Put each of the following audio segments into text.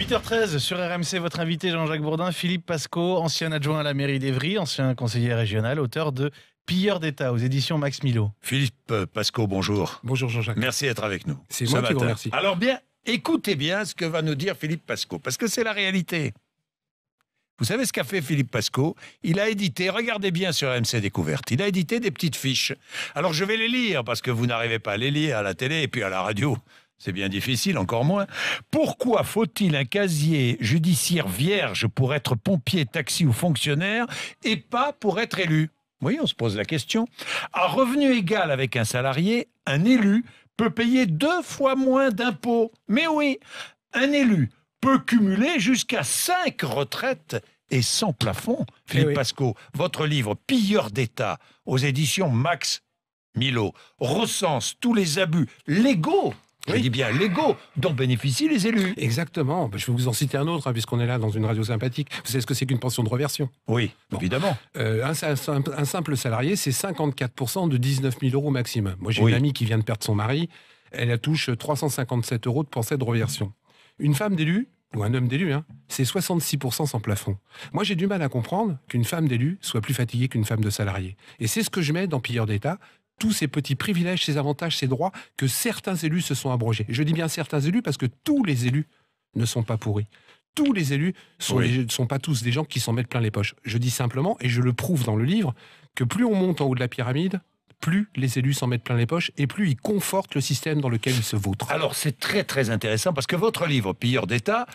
8h13 sur RMC, votre invité Jean-Jacques Bourdin, Philippe Pascot, ancien adjoint à la mairie d'Évry, ancien conseiller régional, auteur de Pilleurs d'État aux éditions Max Milo. Philippe Pascot, bonjour. Bonjour Jean-Jacques. Merci d'être avec nous. C'est moi qui vous remercie. Alors bien, écoutez bien ce que va nous dire Philippe Pascot, parce que c'est la réalité. Vous savez ce qu'a fait Philippe Pascot? Il a édité, regardez bien sur RMC Découverte, il a édité des petites fiches. Alors je vais les lire, parce que vous n'arrivez pas à les lire à la télé et puis à la radio. C'est bien difficile, encore moins. Pourquoi faut-il un casier judiciaire vierge pour être pompier, taxi ou fonctionnaire et pas pour être élu? Oui, on se pose la question. À revenu égal avec un salarié, un élu peut payer 2 fois moins d'impôts. Mais oui, un élu peut cumuler jusqu'à 5 retraites et sans plafond. Philippe Pascot, votre livre « Pilleurs d'État » aux éditions Max Milo recense tous les abus légaux, je dis bien légaux, dont bénéficient les élus. Exactement. Je vais vous en citer un autre, puisqu'on est là dans une radio sympathique. Vous savez ce que c'est qu'une pension de reversion? Oui, évidemment. Un simple salarié, c'est 54% de 19 000 euros maximum. Moi, j'ai une amie qui vient de perdre son mari. Elle touche 357 euros de pension de reversion. Une femme d'élu, ou un homme d'élu, c'est 66% sans plafond. Moi, j'ai du mal à comprendre qu'une femme d'élu soit plus fatiguée qu'une femme de salarié. Et c'est ce que je mets dans Pilleurs d'État, tous ces petits privilèges, ces avantages, ces droits que certains élus se sont abrogés. Je dis bien certains élus parce que tous les élus ne sont pas pourris. Tous les élus ne sont pas tous des gens qui s'en mettent plein les poches. Je dis simplement, et je le prouve dans le livre, que plus on monte en haut de la pyramide, plus les élus s'en mettent plein les poches et plus ils confortent le système dans lequel ils se vautrent. Alors c'est très très intéressant parce que votre livre Pilleurs d'État,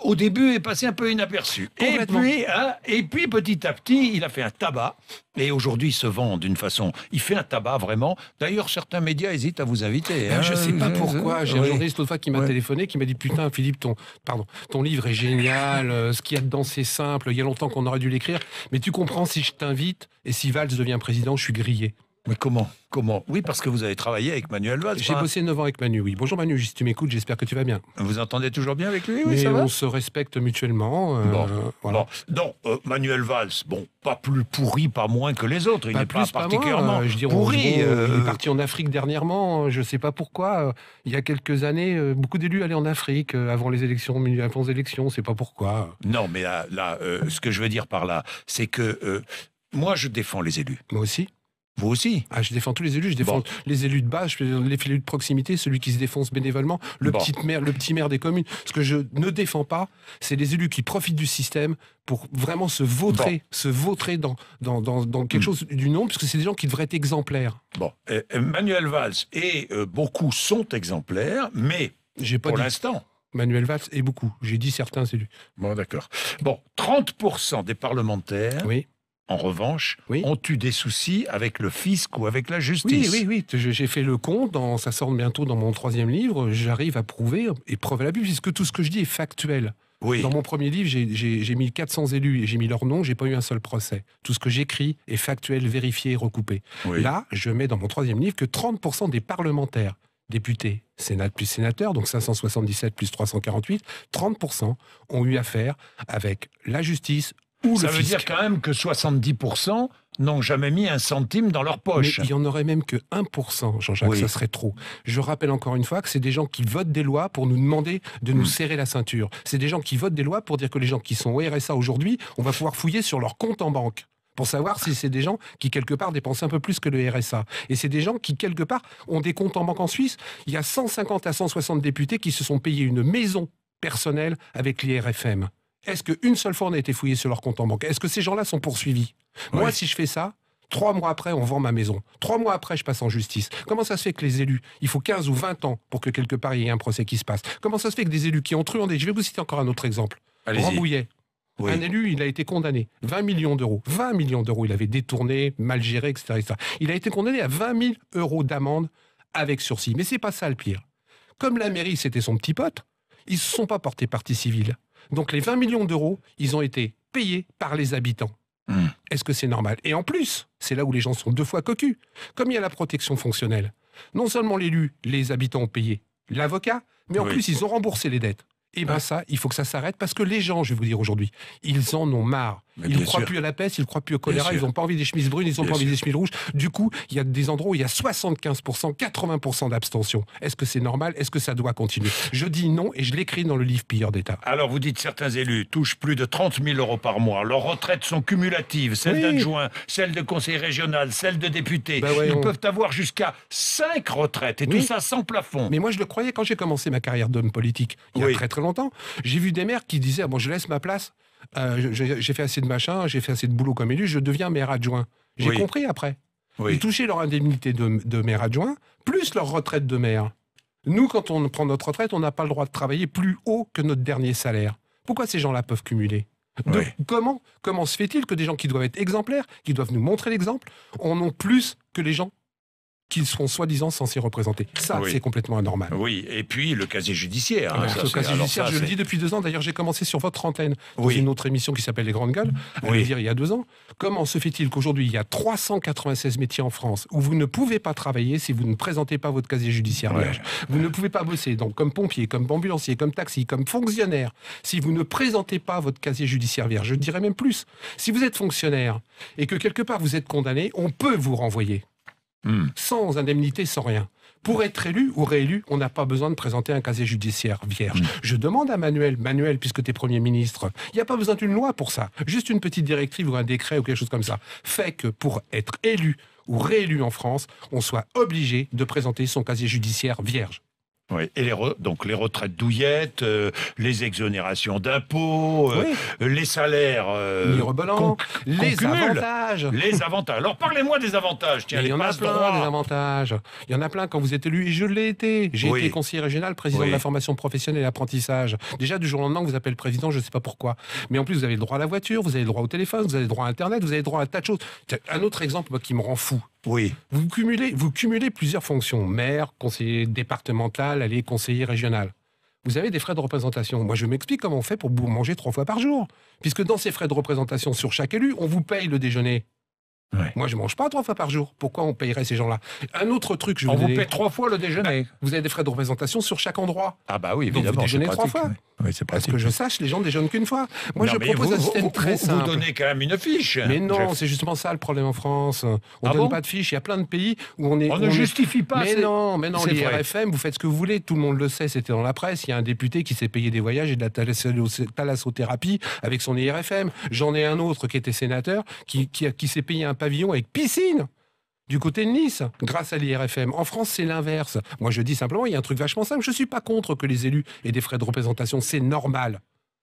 au début est passé un peu inaperçu. Et puis petit à petit, il a fait un tabac. Et aujourd'hui, il se vend d'une façon... Il fait un tabac, vraiment. D'ailleurs, certains médias hésitent à vous inviter. Je ne sais pas pourquoi. J'ai un journaliste l'autre fois qui m'a téléphoné, qui m'a dit « Putain, Philippe, ton livre est génial. Ce qu'il y a dedans, c'est simple. Il y a longtemps qu'on aurait dû l'écrire. Mais tu comprends, si je t'invite, et si Valls devient président, je suis grillé. » Mais comment? Oui, parce que vous avez travaillé avec Manuel Valls. J'ai bossé 9 ans avec Manu, oui. Bonjour Manu, si tu m'écoutes, j'espère que tu vas bien. Vous entendez toujours bien avec lui? Oui, ça va? On se respecte mutuellement. Voilà. Non, Manuel Valls, pas plus pourri, pas moins que les autres. Il n'est pas particulièrement pourri. Il est parti en Afrique dernièrement, je ne sais pas pourquoi. Il y a quelques années, beaucoup d'élus allaient en Afrique avant les élections, avant les élections, on ne sait pas pourquoi. Non, mais là ce que je veux dire par là, c'est que moi, je défends les élus. Moi aussi. Vous aussi? Je défends tous les élus, je défends les élus de base, les élus de proximité, celui qui se défonce bénévolement, le petit maire des communes. Ce que je ne défends pas, c'est les élus qui profitent du système pour vraiment se vautrer dans quelque chose du nom, parce que c'est des gens qui devraient être exemplaires. Manuel Valls et beaucoup sont exemplaires, mais pour l'instant... Manuel Valls et beaucoup, j'ai dit certains élus. Bon, d'accord. 30% des parlementaires... En revanche, ont eu des soucis avec le fisc ou avec la justice. Oui. J'ai fait le compte, ça sort bientôt dans mon 3e livre, j'arrive à prouver, et preuve à l'appui, puisque tout ce que je dis est factuel. Dans mon premier livre, j'ai mis 400 élus et j'ai mis leur nom, j'ai pas eu un seul procès. Tout ce que j'écris est factuel, vérifié et recoupé. Là, je mets dans mon 3e livre que 30% des parlementaires, députés, Sénat plus sénateurs, donc 577 plus 348, 30% ont eu affaire avec la justice. Ça veut dire quand même que 70% n'ont jamais mis un centime dans leur poche. Mais il y en aurait même que 1%, Jean-Jacques, ça serait trop. Je rappelle encore une fois que c'est des gens qui votent des lois pour nous demander de nous serrer la ceinture. C'est des gens qui votent des lois pour dire que les gens qui sont au RSA aujourd'hui, on va pouvoir fouiller sur leur compte en banque pour savoir si c'est des gens qui, quelque part, dépensent un peu plus que le RSA. Et c'est des gens qui, quelque part, ont des comptes en banque en Suisse. Il y a 150 à 160 députés qui se sont payés une maison personnelle avec l'IRFM. Est-ce qu'une seule fois on a été fouillé sur leur compte en banque? Est-ce que ces gens-là sont poursuivis? Moi, si je fais ça, 3 mois après, on vend ma maison. 3 mois après, je passe en justice. Comment ça se fait que les élus, il faut 15 ou 20 ans pour que quelque part il y ait un procès qui se passe? Comment ça se fait que des élus qui ont truandé... Je vais vous citer encore un autre exemple. Rambouillet. Un élu, il a été condamné. 20 millions d'euros. 20 millions d'euros. Il avait détourné, mal géré, etc., etc. Il a été condamné à 20 000 euros d'amende avec sursis. Mais c'est pas ça le pire. Comme la mairie, c'était son petit pote, ils ne se sont pas portés partie civile. Donc les 20 millions d'euros, ils ont été payés par les habitants. Est-ce que c'est normal? Et en plus, c'est là où les gens sont 2 fois cocus. Comme il y a la protection fonctionnelle, non seulement l'élu, les habitants ont payé l'avocat, mais en plus, ils ont remboursé les dettes. Et ça, il faut que ça s'arrête parce que les gens, je vais vous dire aujourd'hui, ils en ont marre. Ils ne croient plus à la peste, ils ne croient plus au choléra, ils n'ont pas envie des chemises brunes, ils n'ont pas envie des chemises rouges. Du coup, il y a des endroits où il y a 75%, 80% d'abstention. Est-ce que c'est normal? Est-ce que ça doit continuer? Je dis non et je l'écris dans le livre Pilleurs d'État. Alors, vous dites certains élus touchent plus de 30 000 € par mois. Leurs retraites sont cumulatives, celles d'adjoints, celles de conseiller régional, celles de députés. Ils peuvent avoir jusqu'à 5 retraites et tout ça sans plafond. Mais moi, je le croyais quand j'ai commencé ma carrière d'homme politique, il y a très très longtemps. J'ai vu des maires qui disaient bon, je laisse ma place, j'ai fait assez de machin, j'ai fait assez de boulot comme élu, je deviens maire adjoint. J'ai compris après. Ils touchaient leur indemnité de maire adjoint, plus leur retraite de maire. Nous, quand on prend notre retraite, on n'a pas le droit de travailler plus haut que notre dernier salaire. Pourquoi ces gens-là peuvent cumuler? Comment se fait-il que des gens qui doivent être exemplaires, qui doivent nous montrer l'exemple, en ont plus que les gens qu'ils seront soi-disant censés représenter? Ça, c'est complètement anormal. Oui, et puis le casier judiciaire. Le casier judiciaire, je le dis depuis 2 ans. D'ailleurs, j'ai commencé sur votre antenne, dans une autre émission qui s'appelle Les Grandes Gueules, à le dire il y a 2 ans. Comment se fait-il qu'aujourd'hui, il y a 396 métiers en France où vous ne pouvez pas travailler si vous ne présentez pas votre casier judiciaire vierge? Vous ne pouvez pas bosser donc, comme pompier, comme ambulancier, comme taxi, comme fonctionnaire, si vous ne présentez pas votre casier judiciaire vierge. Je dirais même plus. Si vous êtes fonctionnaire et que quelque part vous êtes condamné, on peut vous renvoyer. Sans indemnité, sans rien. Pour être élu ou réélu, on n'a pas besoin de présenter un casier judiciaire vierge. Je demande à Manuel, puisque tu es Premier ministre, il n'y a pas besoin d'une loi pour ça. Juste une petite directive ou un décret ou quelque chose comme ça. Fait que pour être élu ou réélu en France, on soit obligé de présenter son casier judiciaire vierge. Oui. Et donc les retraites douillettes, les exonérations d'impôts, les salaires mirobolants, les avantages. Les avantages. Alors parlez-moi des avantages. Tiens, il y en a plein des avantages. Il y en a plein quand vous êtes élu, et je l'ai été. J'ai été conseiller régional, président de la formation professionnelle et l'apprentissage. Déjà, du jour au lendemain, vous appelez le président, je ne sais pas pourquoi. Mais en plus, vous avez le droit à la voiture, vous avez le droit au téléphone, vous avez le droit à Internet, vous avez le droit à un tas de choses. Un autre exemple qui me rend fou. Vous cumulez plusieurs fonctions. Maire, conseiller départemental, allez, conseiller régional. Vous avez des frais de représentation. Moi, je m'explique comment on fait pour manger 3 fois par jour. Puisque dans ces frais de représentation sur chaque élu, on vous paye le déjeuner. Moi, je ne mange pas 3 fois par jour. Pourquoi on payerait ces gens-là? Un autre truc, on vous paye 3 fois le déjeuner. Vous avez des frais de représentation sur chaque endroit. Ah bah oui, évidemment. Donc vous déjeunez 3 fois. Oui, c'est parce que je sache, les gens déjeunent qu'une fois. Moi, je propose un système très simple. Vous donnez quand même une fiche. Mais non, c'est justement ça le problème en France. On ne donne pas de fiche. Il y a plein de pays où on est... On ne justifie pas. Mais non, l'IRFM, vous faites ce que vous voulez. Tout le monde le sait, c'était dans la presse. Il y a un député qui s'est payé des voyages et de la thalassothérapie avec son IRFM. J'en ai un autre qui était sénateur, qui s'est payé un pavillon avec piscine du côté de Nice, grâce à l'IRFM. En France, c'est l'inverse. Moi, je dis simplement, il y a un truc vachement simple. Je ne suis pas contre que les élus aient des frais de représentation. C'est normal.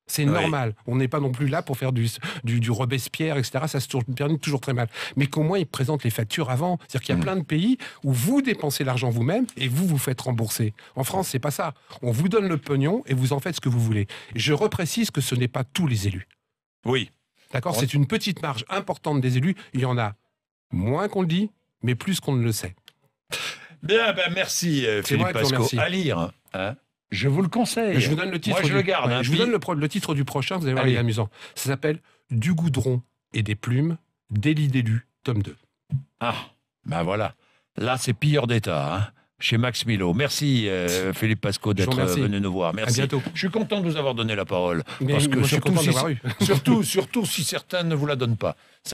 C'est normal. On n'est pas non plus là pour faire du Robespierre, etc. Ça se termine toujours très mal. Mais qu'au moins, ils présentent les factures avant. C'est-à-dire qu'il y a plein de pays où vous dépensez l'argent vous-même et vous faites rembourser. En France, c'est pas ça. On vous donne le pognon et vous en faites ce que vous voulez. Je reprécise que ce n'est pas tous les élus. Oui. D'accord ? C'est une petite marge importante des élus. Il y en a moins qu'on le dit, mais plus qu'on ne le sait. Bien, merci Philippe Pasco. À lire, je vous le conseille. Je vous donne le titre. Moi, je le garde. Je vous donne le titre du prochain, vous allez voir, il est amusant. Ça s'appelle Du goudron et des plumes, délit d'élu, tome 2. Ah, ben voilà. Là, c'est Pilleurs d'État, chez Max Milo. Merci Philippe Pasco d'être venu nous voir. Merci. À bientôt. Je suis content de vous avoir donné la parole. Parce que surtout si certains ne vous la donnent pas.